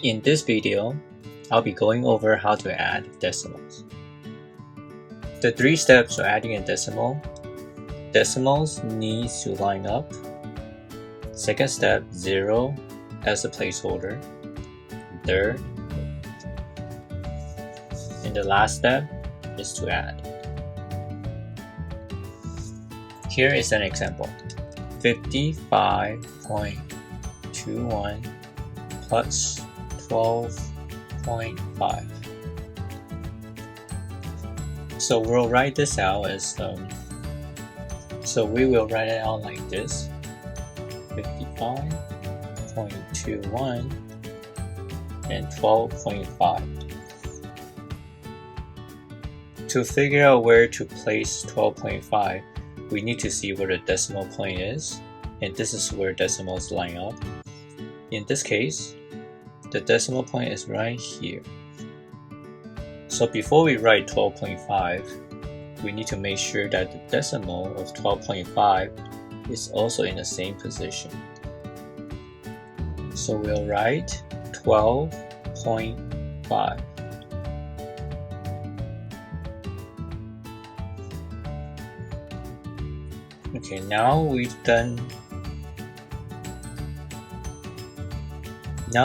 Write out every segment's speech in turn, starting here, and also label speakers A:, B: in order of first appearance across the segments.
A: In this video, I'll be going over how to add decimals. The 3 steps for adding a decimal. Decimals needs to line up. Second step, 0 as a placeholder. Third, and the last step is to add. Here is an example. 55.21 plus 12.5. So we'll write this out as we will write it out like this: 55.21 and 12.5. To figure out where to place 12.5, we need to see where the decimal point is, and this is where decimals line up. In this case, the decimal point is right here. So before we write 12.5, we need to make sure that the decimal of 12.5 is also in the same position. So we'll write 12.5. Okay, now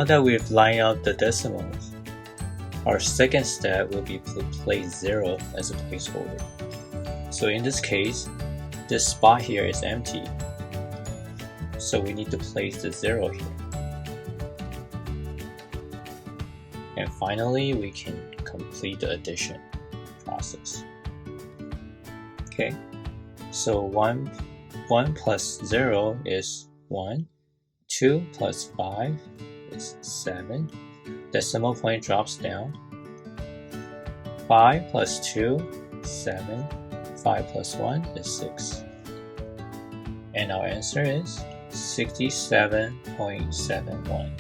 A: that we've lined up the decimals, our second step will be to place 0 as a placeholder. So in this case, this spot here is empty, so we need to place the 0 here. And finally, we can complete the addition process. Okay, so 1 plus 0 is 1, 2 plus 5 is 7, decimal point drops down, 5 plus 2 is 7, 5 plus 1 is 6, and our answer is 67.71.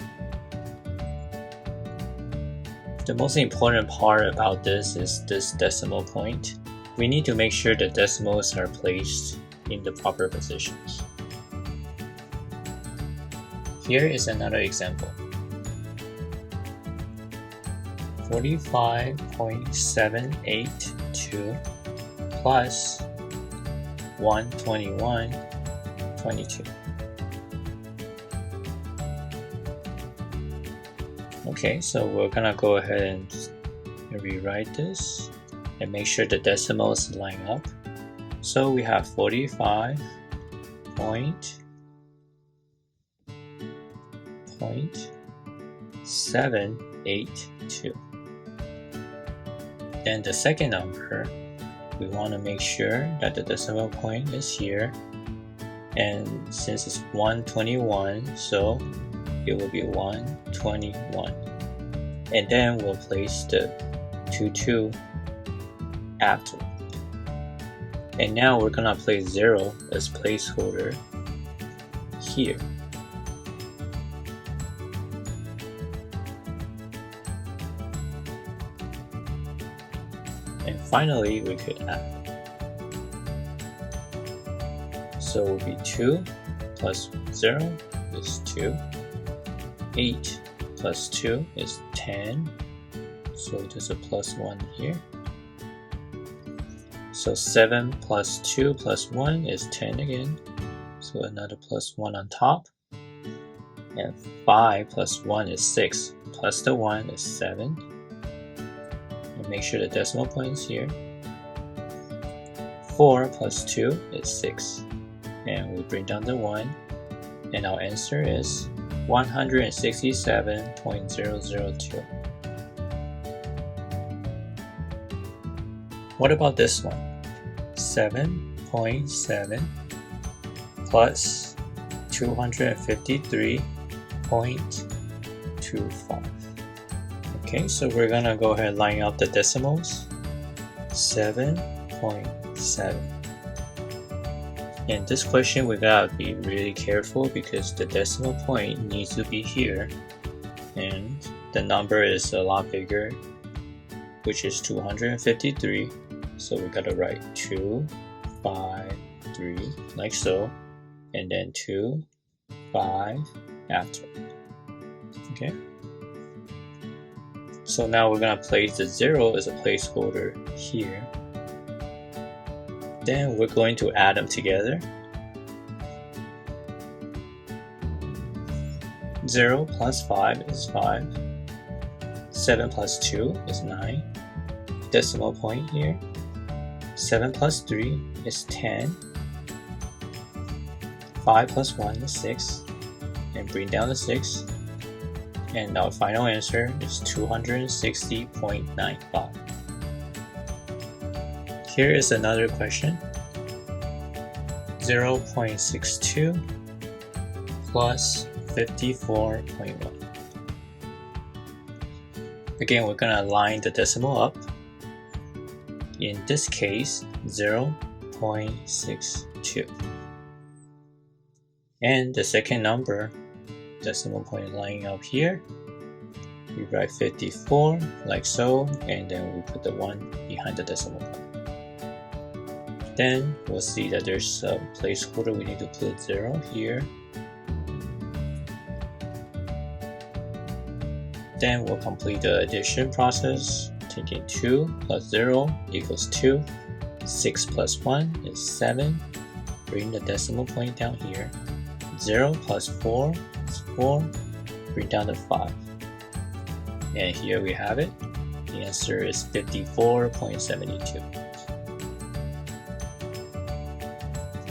A: The most important part about this is this decimal point. We need to make sure the decimals are placed in the proper positions. Here is another example. 45.782 plus 121.22. Okay, so we're gonna go ahead and rewrite this and make sure the decimals line up. So we have 45.782. Then the second number, we want to make sure that the decimal point is here, and since it's 121, so it will be 121, and then we'll place the 22 after. And now we're gonna place 0 as placeholder here. And finally, we could add. So it will be 2 plus 0 is 2. 8 plus 2 is 10. So there's a plus 1 here. So 7 plus 2 plus 1 is 10 again. So another plus 1 on top. And 5 plus 1 is 6. Plus the 1 is 7. And make sure the decimal point is here. 4 plus 2 is 6. And we bring down the 1. And our answer is 167.002. What about this one? 7.7 plus 253.25. Okay, so we're gonna go ahead and line up the decimals. 7.7. In this question, we gotta be really careful because the decimal point needs to be here, and the number is a lot bigger, which is 253. So we gotta write 2, 5, 3, like so, and then 2, 5 after. Okay. So now we're gonna place the 0 as a placeholder here. Then we're going to add them together. 0 plus 5 is 5. 7 plus 2 is 9. Decimal point here. 7 plus 3 is 10. 5 plus 1 is 6. And bring down the 6. And our final answer is 260.95. Here is another question. 0.62 plus 54.1. Again, we're going to line the decimal up. In this case, 0.62. And the second number, decimal point lining up here. We write 54 like so, and then we put the 1 behind the decimal point. Then we'll see that there's a placeholder. We need to put 0 here. Then we'll complete the addition process, taking 2 plus 0 equals 2. 6 plus 1 is 7. Bring the decimal point down here. 0 plus 4 is 4. Bring down to 5. And here we have it. The answer is 54.72.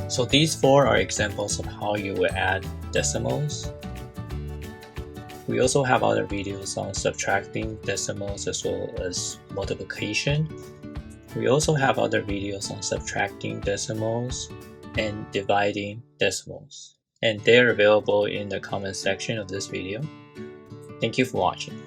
A: So these 4 are examples of how you would add decimals. We also have other videos on subtracting decimals as well as multiplication. We also have other videos on subtracting decimals and dividing decimals. And they're available in the comment section of this video. Thank you for watching.